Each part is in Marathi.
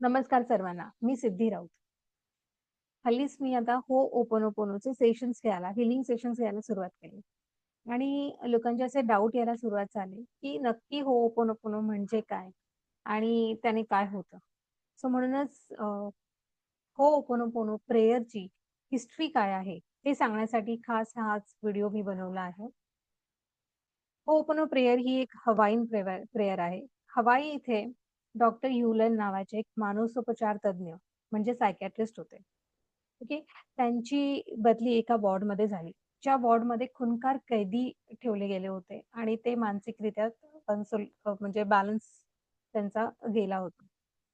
नमस्कार सर्वांना. मी सिद्धी राऊत. हल्लीच मी आता ओपोनोपोनोचे सेशन्स घ्यायला, हीलिंग सेशन्स घ्यायला सुरुवात केली. आणि लोकांचे असे डाऊट यायला सुरुवात झाली, की नक्की ओपोनोपोनो म्हणजे काय? आणि त्याने काय होतं? सो म्हणूनच ओपोनोपोनो प्रेयरची हिस्ट्री काय आहे? हे सांगण्यासाठी खास हाच व्हिडिओ मी बनवला आहे. होओपोनो प्रेयर ही एक हवाईन प्रेयर आहे. हवाई इथे डॉक्टर ह्युलन नावाचे एक मानसोपचार तज्ञ म्हणजे सायकॅट्रिस्ट होते. ओके. त्यांची बदली एका वॉर्डमध्ये झाली. ज्या वॉर्डमध्ये खूनखार कैदी ठेवले गेले होते आणि ते मानसिकरित्या म्हणजे बॅलन्स त्यांचा गेला होता.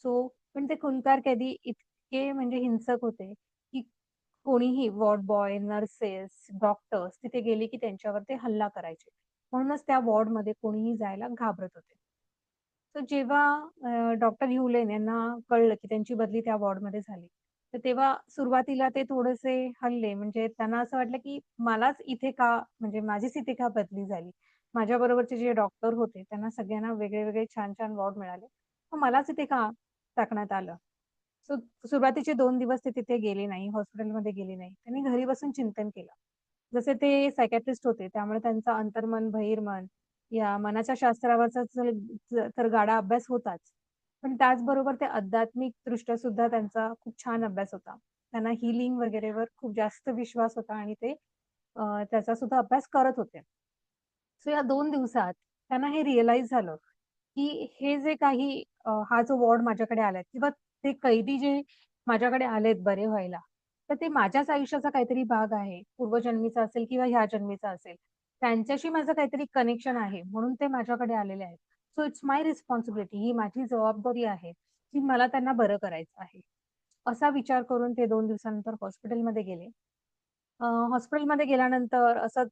सो पण ते खूनखार कैदी इतके म्हणजे हिंसक होते, की कोणीही वॉर्ड बॉय, नर्सेस, डॉक्टर्स तिथे गेले की त्यांच्यावर ते हल्ला करायचे. म्हणूनच त्या वॉर्डमध्ये कोणीही जायला घाबरत होते. तर जेव्हा डॉक्टर ह्युलेन यांना कळलं की त्यांची बदली त्या वॉर्डमध्ये झाली, तर तेव्हा सुरुवातीला ते थोडेसे हलले. म्हणजे त्यांना असं वाटलं की मलाच इथे का म्हणजे माझीच इथे का बदली झाली? माझ्याबरोबरचे जे डॉक्टर होते त्यांना सगळ्यांना वेगळे-वेगळे छान-छान वॉर्ड मिळाले. मग मलाच इथे का टाकण्यात आलं? सो सुरुवातीचे 2 दिवस ते तिथे गेले नाही, हॉस्पिटलमध्ये गेले नाही. त्यांनी घरी बसून चिंतन केलं. जसे ते सायकियाट्रिस्ट होते, त्यामुळे त्यांचं अंतर्मन, बहिर्मन या मनाच्या शास्त्रावरचा तर गाढा अभ्यास होताच. पण त्याचबरोबर ते आध्यात्मिकदृष्ट्या सुद्धा त्यांचा खूप छान अभ्यास होता. त्यांना हीलिंग वगैरेवर खूप जास्त विश्वास होता आणि ते त्याचा सुद्धा अभ्यास करत होते. सो या 2 दिवसात त्यांना हे रिअलाईज झालं, की हे जे काही हा जो वॉर्ड माझ्याकडे आलाय किंवा ते कैदी जे माझ्याकडे आलेत बरे व्हायला, तर ते माझ्याच आयुष्याचा काहीतरी भाग आहे. पूर्वजन्मीचा असेल किंवा ह्या जन्मीचा असेल. त्यांच्याशी माझं काहीतरी कनेक्शन आहे, म्हणून ते माझ्याकडे आलेले आहेत. सो इट्स माय रिस्पॉन्सिबिलिटी ही माझी जबाबदारी आहे, की मला त्यांना बरं करायचं आहे. असा विचार करून ते 2 दिवसानंतर हॉस्पिटलमध्ये गेले. हॉस्पिटलमध्ये गेल्यानंतर असंच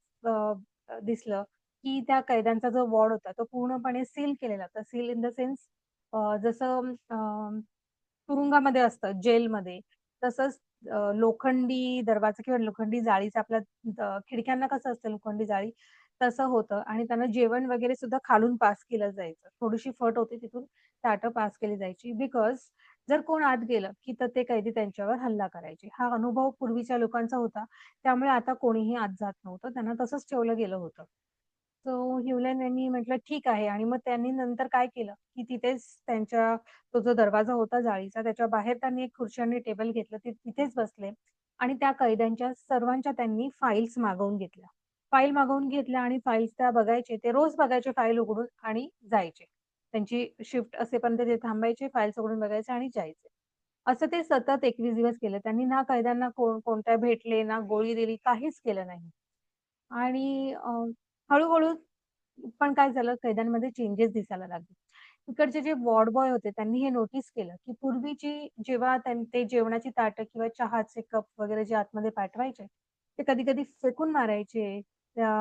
दिसलं, की त्या कैद्यांचा जो वॉर्ड होता, तो पूर्णपणे सील केलेला होता. सील इन द सेन्स जसं तुरुंगामध्ये असतं जेलमध्ये, तसंच लोखंडी दरवाजा किंवा लोखंडी जाळीचं आपल्या खिडक्यांना कसं असतं लोखंडी जाळी, तसं होतं आणि त्यांना जेवण वगैरे सुद्धा खालून पास केलं जायचं. थोडीशी फट होती तिथून ताटं पास केली जायची. बिकॉज जर कोण आत गेलं, की तर ते कैदी त्यांच्यावर हल्ला करायचे. हा अनुभव पूर्वीच्या लोकांचा होता. त्यामुळे आता कोणीही आत जात नव्हतं. त्यांना तसंच ठेवलं गेलं होतं. सो ह्युलन यांनी म्हटलं ठीक आहे आणि मग त्यांनी नंतर काय केलं, की तिथेच त्यांच्या तो जो दरवाजा होता जाळीचा त्याच्या बाहेर त्यांनी एक खुर्ची आणि टेबल घेतलं. ते तिथेच बसले आणि त्या कैद्यांच्या सर्वांच्या त्यांनी फाइल्स मागवून घेतल्या. फाईल मागवून घेतल्या आणि फाइल्स त्या बघायचे. ते रोज बघायचे फाईल उघडून आणि जायचे. त्यांची शिफ्ट असेपर्यंत ते थांबायचे, फाइल्स उघडून बघायचे आणि जायचे. असं ते सतत 21 दिवस केलं. त्यांनी ना कैद्यांना कोणत्या भेटले, ना गोळी दिली, काहीच केलं नाही. आणि हळू-हळू पण काय झालं कैद्यांमध्ये चेंजेस दिसायला लागले. तिकडचे जे वॉर्ड बॉय होते त्यांनी हे नोटीस केलं, की पूर्वीची जेव्हा ते जेवणाची ताटं किंवा चहाचे कप वगैरे जे आतमध्ये पाठवायचे, ते कधी-कधी फेकून मारायचे. त्या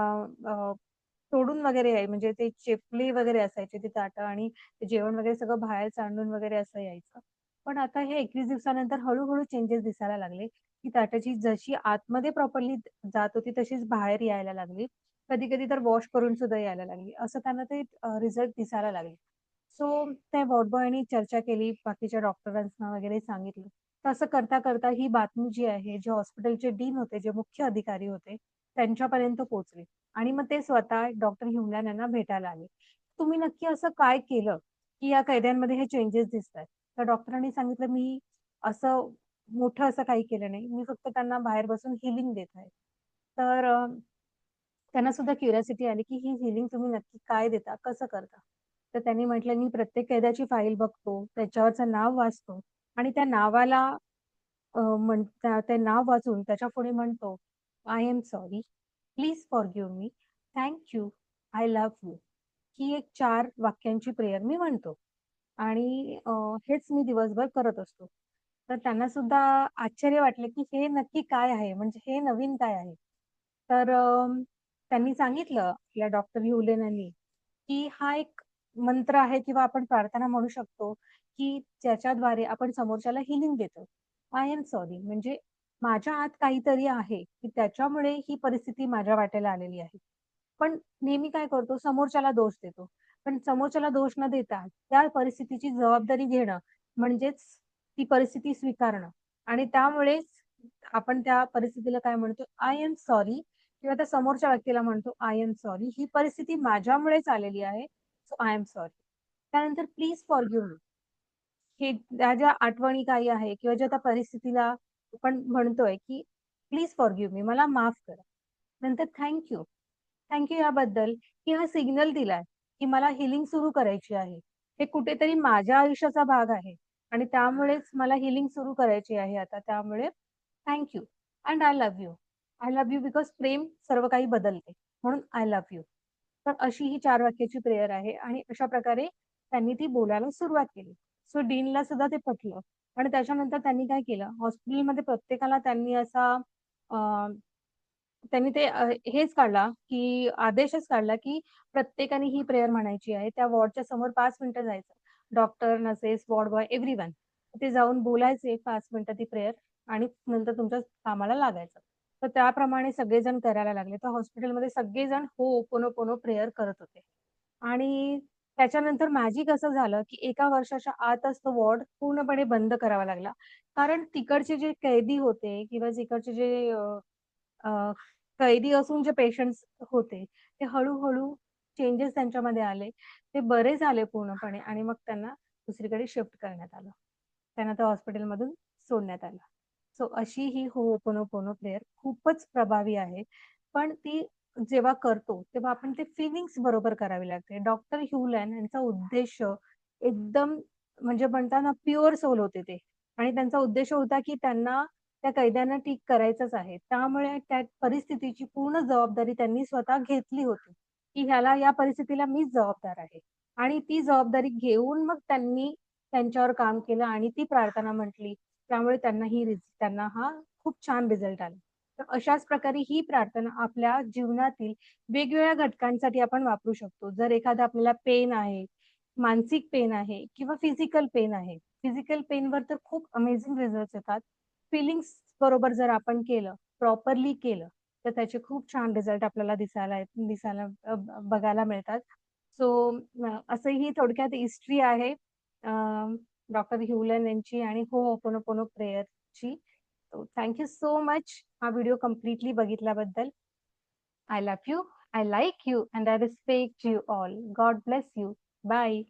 अ, तोडून वगैरे आहे म्हणजे ते चेपले वगैरे असायचे ते ताटं आणि ते जेवण वगैरे सगळं बाहेर सांडून वगैरे असं यायचं. पण आता हे 21 दिवसानंतर हळू चेंजेस दिसायला लागले, की ताटाची जशी आतमध्ये प्रॉपरली जात होती तशीच बाहेर यायला लागली. कधी-कधी तर वॉश करून सुद्धा यायला लागली. असं त्यांना ते रिझल्ट दिसायला लागले. सो त्या वॉर्ड बॉयनी चर्चा केली, बाकीच्या डॉक्टरांना वगैरे सांगितलं. तर असं करता-करता ही बातमी जी आहे, जे हॉस्पिटलचे डीन होते, जे मुख्य अधिकारी होते, त्यांच्यापर्यंत पोहोचली आणि मग ते स्वतः डॉक्टर ह्युमलॅन यांना भेटायला आले. तुम्ही नक्की असं काय केलं, की या कैद्यांमध्ये हे चेंजेस दिसतायत? तर डॉक्टरांनी सांगितलं, "मी असं मोठं असं काही केलं नाही. मी फक्त त्यांना बाहेर बसून हीलिंग देत आहे." तर त्यांना सुद्धा क्युरिओसिटी आली, की ही हीलिंग तुम्ही नक्की काय देता? कसं करता? तर त्यांनी म्हटलं, "मी प्रत्येक कैद्याची फाईल बघतो, त्याच्यावरचं नाव वाचतो आणि त्या नावाला ते नाव वाचून त्याच्यापुढे म्हणतो, I am sorry, please forgive me, thank you, I love you." ही एक 4 वाक्यांची प्रेयर मी म्हणतो आणि हेच मी दिवसभर करत असतो. तर त्यांना सुद्धा आश्चर्य वाटलं, की हे नक्की काय आहे? म्हणजे हे नवीन काय आहे? तर त्यांनी सांगितलं आपल्या डॉक्टर युलेन यांनी, की हा एक मंत्र आहे किंवा आपण प्रार्थना म्हणू शकतो, की ज्याच्याद्वारे आपण समोरच्याला हीलिंग देतो. आय एम सॉरी म्हणजे माझ्या आत काहीतरी आहे, की त्याच्यामुळे ही परिस्थिती माझ्या वाट्याला आलेली आहे. पण नेहमी काय करतो समोरच्याला दोष देतो. पण समोरच्याला दोष न देता त्या परिस्थितीची जबाबदारी घेणं म्हणजेच ती परिस्थिती स्वीकारणं आणि त्यामुळेच आपण त्या परिस्थितीला काय म्हणतो, आय एम सॉरी किंवा त्या समोरच्या व्यक्तीला म्हणतो, आय एम सॉरी. ही परिस्थिती माझ्यामुळेच आलेली आहे. So I am sorry. त्यानंतर प्लीज फॉरगिव्ह मी. हे त्या ज्या आठवणी काही आहे किंवा ज्या त्या परिस्थितीला आपण म्हणतोय, की प्लीज फॉरगिव्ह मी, मला माफ करा. नंतर थँक यू. थँक यू याबद्दल, की हा सिग्नल दिलाय, की मला हीलिंग सुरू करायची आहे. हे कुठेतरी माझ्या आयुष्याचा भाग आहे आणि त्यामुळेच मला हीलिंग सुरू करायची आहे आता. त्यामुळे thank you and I love you. I love you because प्रेम सर्व काही बदलते. म्हणून आय लव्ह यू. तर अशी ही 4 वाक्याची प्रेयर आहे आणि अशा प्रकारे त्यांनी ती बोलायला सुरुवात केली. सो डीनला सुद्धा ते पटलं आणि त्याच्यानंतर त्यांनी काय केलं, हॉस्पिटलमध्ये प्रत्येकाला त्यांनी असा अ, त्यांनी ते हेच काढला, की आदेशच काढला, की प्रत्येकाने ही प्रेयर म्हणायची आहे. त्या वॉर्डच्या समोर 5 मिनिटं जायचं. Doctor, nurses, ward boy everyone. ते जाऊन बोलायचे 5 मिनिटं ती प्रेयर आणि नंतर तुमच्या कामाला लागायचं. तर त्याप्रमाणे सगळेजण करायला लागले. तर हॉस्पिटलमध्ये सगळेजण होओपोनोपोनो प्रेयर करत होते. आणि त्याच्यानंतर मॅजिक असं झालं, की एका वर्षाच्या आतच तो वॉर्ड पूर्णपणे बंद करावा लागला. कारण तिकडचे जे कैदी होते किंवा तिकडचे जे अ, कैदी असून जे पेशंट्स होते, ते हळू-हळू चेंजेस त्यांच्यामध्ये आले. ते बरे झाले पूर्णपणे आणि मग त्यांना दुसरीकडे शिफ्ट करण्यात आलं. त्यांना त्या हॉस्पिटलमधून सोडण्यात आलं. सो अशी ही होओपोनोपोनो प्रेयर खूपच प्रभावी आहे. पण ती जेव्हा करतो, तेव्हा आपण ते फीलिंग्स बरोबर करावी लागते. डॉक्टर ह्युलॅन यांचा उद्देश एकदम म्हणजे म्हणतात ना प्युअर सोल होते ते आणि त्यांचा उद्देश होता, की त्यांना त्या कैद्यांना ठीक करायचंच आहे. त्यामुळे त्या परिस्थितीची पूर्ण जबाबदारी त्यांनी स्वतः घेतली होती, की ह्याला या परिस्थितीला मीच जबाबदार आहे. आणि ती जबाबदारी घेऊन मग त्यांनी त्यांच्यावर काम केलं आणि ती प्रार्थना म्हटली. त्यामुळे त्यांना हा खूप छान रिझल्ट आला. तर अशाच प्रकारे ही प्रार्थना आपल्या जीवनातील वेगवेगळ्या घटकांसाठी आपण वापरू शकतो. जर एखादा आपल्याला पेन आहे, मानसिक पेन आहे किंवा फिजिकल पेन आहे. फिजिकल पेनवर तर खूप अमेझिंग रिझल्ट्स येतात. फीलिंग्स बरोबर जर आपण केलं, प्रॉपरली केलं, तर त्याचे खूप छान रिझल्ट आपल्याला दिसायला बघायला मिळतात. सो असं ही थोडक्यात हिस्ट्री आहे डॉक्टर ह्युलन यांची आणि होओपोनोपोनो प्रेयरची. थँक यू सो मच हा व्हिडिओ कंप्लीटली बघितल्याबद्दल. I love you, I like you and I respect you all. God bless you. Bye.